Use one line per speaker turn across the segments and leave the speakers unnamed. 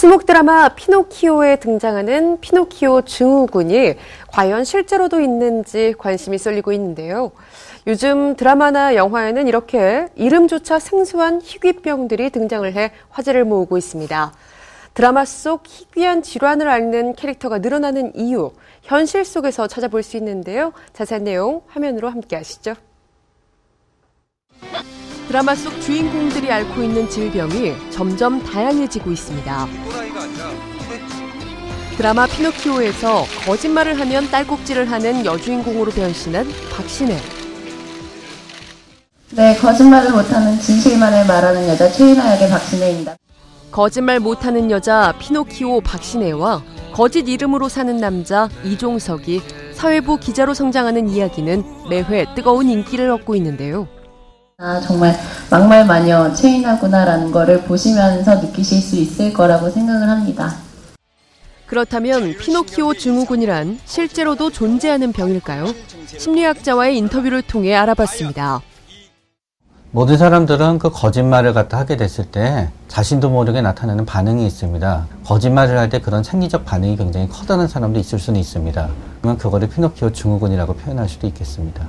수목 드라마 피노키오에 등장하는 피노키오 증후군이 과연 실제로도 있는지 관심이 쏠리고 있는데요. 요즘 드라마나 영화에는 이렇게 이름조차 생소한 희귀병들이 등장을 해 화제를 모으고 있습니다. 드라마 속 희귀한 질환을 앓는 캐릭터가 늘어나는 이유, 현실 속에서 찾아볼 수 있는데요. 자세한 내용 화면으로 함께 하시죠. 드라마 속 주인공들이 앓고 있는 질병이 점점 다양해지고 있습니다. 드라마 피노키오에서 거짓말을 하면 딸꾹질을 하는 여주인공으로 변신한 박신혜.
네, 거짓말을 못하는 진실만을 말하는 여자 최인아 역의 박신혜입니다.
거짓말 못하는 여자 피노키오 박신혜와 거짓 이름으로 사는 남자 이종석이 사회부 기자로 성장하는 이야기는 매회 뜨거운 인기를 얻고 있는데요.
정말 막말 마녀 최인아구나라는 거를 보시면서 느끼실 수 있을 거라고 생각을 합니다.
그렇다면 피노키오 증후군이란 실제로도 존재하는 병일까요? 심리학자와의 인터뷰를 통해 알아봤습니다.
모든 사람들은 그 거짓말을 갖다 하게 됐을 때 자신도 모르게 나타나는 반응이 있습니다. 거짓말을 할 때 그런 생리적 반응이 굉장히 커다란 사람도 있을 수는 있습니다. 그러면 그거를 피노키오 증후군이라고 표현할 수도 있겠습니다.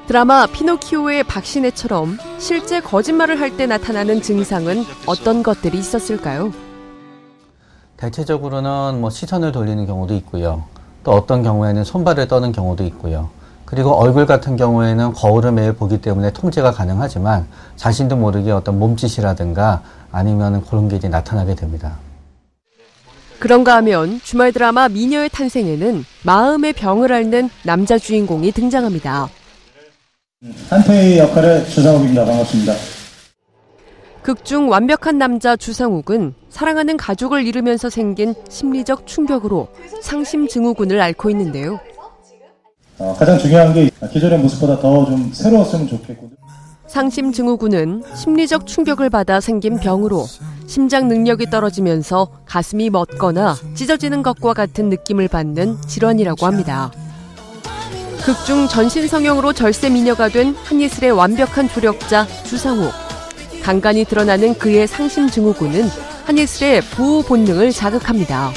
드라마 피노키오의 박신혜처럼 실제 거짓말을 할 때 나타나는 증상은 어떤 것들이 있었을까요?
대체적으로는 시선을 돌리는 경우도 있고요. 또 어떤 경우에는 손발을 떠는 경우도 있고요. 그리고 얼굴 같은 경우에는 거울을 매일 보기 때문에 통제가 가능하지만 자신도 모르게 어떤 몸짓이라든가 아니면 그런 게 이제 나타나게 됩니다.
그런가 하면 주말 드라마 미녀의 탄생에는 마음의 병을 앓는 남자 주인공이 등장합니다.
한태희 역할의 주상욱입니다. 반갑습니다.
극중 완벽한 남자 주상욱은 사랑하는 가족을 잃으면서 생긴 심리적 충격으로 상심 증후군을 앓고 있는데요.
가장 중요한 게 기존의 모습보다 더 좀 새로웠으면 좋겠고.
상심 증후군은 심리적 충격을 받아 생긴 병으로 심장 능력이 떨어지면서 가슴이 멎거나 찢어지는 것과 같은 느낌을 받는 질환이라고 합니다. 극중 전신성형으로 절세 미녀가 된 한예슬의 완벽한 조력자 주상욱. 간간히 드러나는 그의 상심 증후군은 한예슬의 보호 본능을 자극합니다.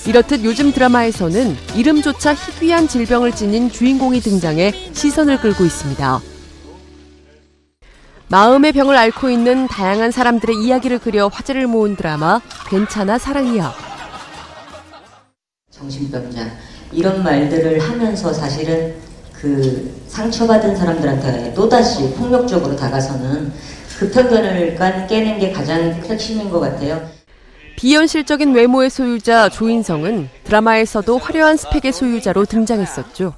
이렇듯 요즘 드라마에서는 이름조차 희귀한 질병을 지닌 주인공이 등장해 시선을 끌고 있습니다. 마음의 병을 앓고 있는 다양한 사람들의 이야기를 그려 화제를 모은 드라마 괜찮아 사랑이야.
정신병자 이런 말들을 하면서 사실은 그 상처받은 사람들한테 또다시 폭력적으로 다가서는 그 편견을 깨는 게 가장 핵심인 것 같아요.
비현실적인 외모의 소유자 조인성은 드라마에서도 화려한 스펙의 소유자로 등장했었죠.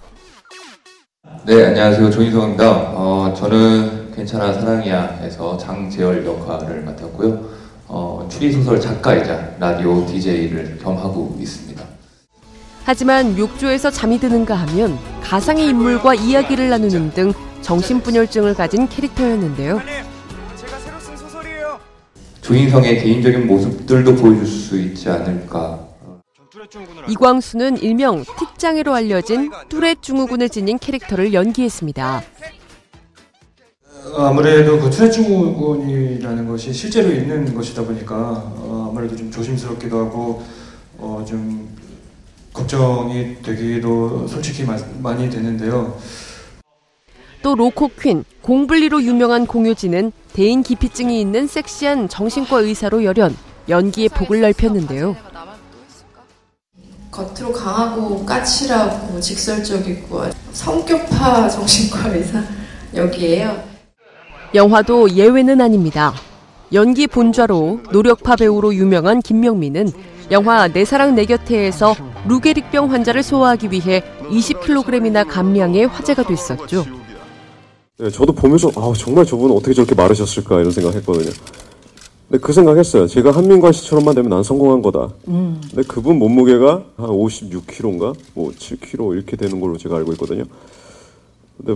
네, 안녕하세요. 조인성입니다. 저는 괜찮아 사랑이야에서 장재열 역할을 맡았고요. 추리소설 작가이자 라디오 DJ를 겸하고 있습니다.
하지만 욕조에서 잠이 드는가 하면 가상의 인물과 이야기를 나누는 등 정신분열증을 가진 캐릭터였는데요.
조인성의 개인적인 모습들도 보여줄 수 있지 않을까.
이광수는 일명 틱장애로 알려진 뚜렛 증후군을 지닌 캐릭터를 연기했습니다.
아무래도 그 뚜렛 증후군이라는 것이 실제로 있는 것이다 보니까 아무래도 좀 조심스럽기도 하고 좀 걱정이 되기도 솔직히 많이 되는데요.
또 로코퀸, 공블리로 유명한 공효진은 대인기피증이 있는 섹시한 정신과 의사로 열연, 연기의 폭을 넓혔는데요.
겉으로 강하고 까칠하고 직설적이고 성격파 정신과 의사 역이에요.
영화도 예외는 아닙니다. 연기 본좌로 노력파 배우로 유명한 김명민은 영화 내 사랑 내 곁에에서 루게릭병 환자를 소화하기 위해 20kg이나 감량해 화제가 됐었죠.
네, 저도 보면서 정말 저분은 어떻게 저렇게 마르셨을까 이런 생각했거든요. 근데 그 생각했어요. 제가 한민관 씨처럼만 되면 난 성공한 거다. 근데 그분 몸무게가 한 56kg인가 7kg 이렇게 되는 걸로 제가 알고 있거든요. 근데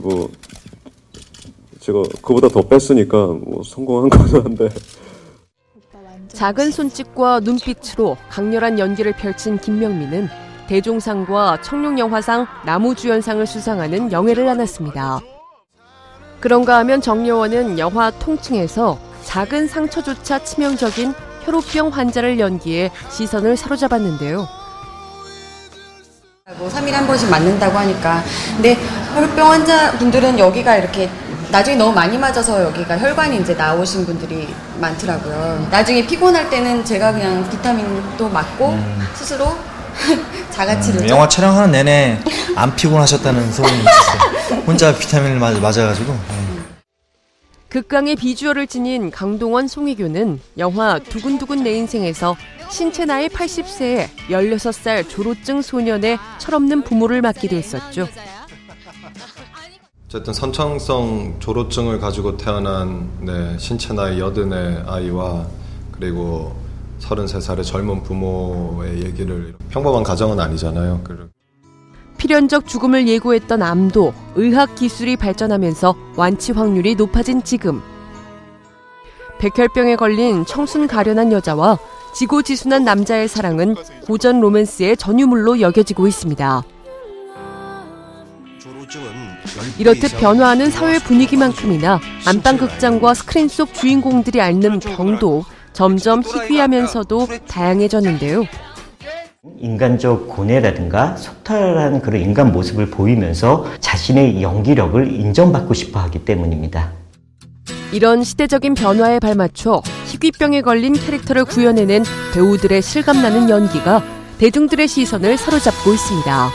제가 그보다 더 뺐으니까 성공한 거긴 한데.
작은 손짓과 눈빛으로 강렬한 연기를 펼친 김명민은 대종상과 청룡영화상 나무주연상을 수상하는 영예를 안았습니다. 그런가 하면 정여원은 영화 통칭에서 작은 상처조차 치명적인 혈우병 환자를 연기해 시선을 사로잡았는데요.
3일에 한 번씩 맞는다고 하니까. 근데 혈우병 환자분들은 여기가 이렇게 나중에 너무 많이 맞아서 여기가 혈관이 이제 나오신 분들이 많더라고요. 나중에 피곤할 때는 제가 그냥 비타민도 맞고 스스로 자가치료.
영화 촬영하는 내내 안 피곤하셨다는 소문이 있었어요. 혼자 비타민을 맞아가지고.
극강의 비주얼을 지닌 강동원, 송혜교는 영화 두근두근 내 인생에서 신체 나이 80세에 16살 조로증 소년의 철없는 부모를 맡기도 했었죠.
어쨌든 선천성 조로증을 가지고 태어난 신체 나이 80의 아이와 그리고 33살의 젊은 부모의 얘기를, 평범한 가정은 아니잖아요.
필연적 죽음을 예고했던 암도 의학 기술이 발전하면서 완치 확률이 높아진 지금. 백혈병에 걸린 청순 가련한 여자와 지고지순한 남자의 사랑은 고전 로맨스의 전유물로 여겨지고 있습니다. 이렇듯 변화하는 사회 분위기만큼이나 안방극장과 스크린 속 주인공들이 앓는 병도 점점 희귀하면서도 다양해졌는데요.
인간적 고뇌라든가 속탈한 그런 인간 모습을 보이면서 자신의 연기력을 인정받고 싶어 하기 때문입니다.
이런 시대적인 변화에 발맞춰 희귀병에 걸린 캐릭터를 구현해낸 배우들의 실감나는 연기가 대중들의 시선을 사로잡고 있습니다.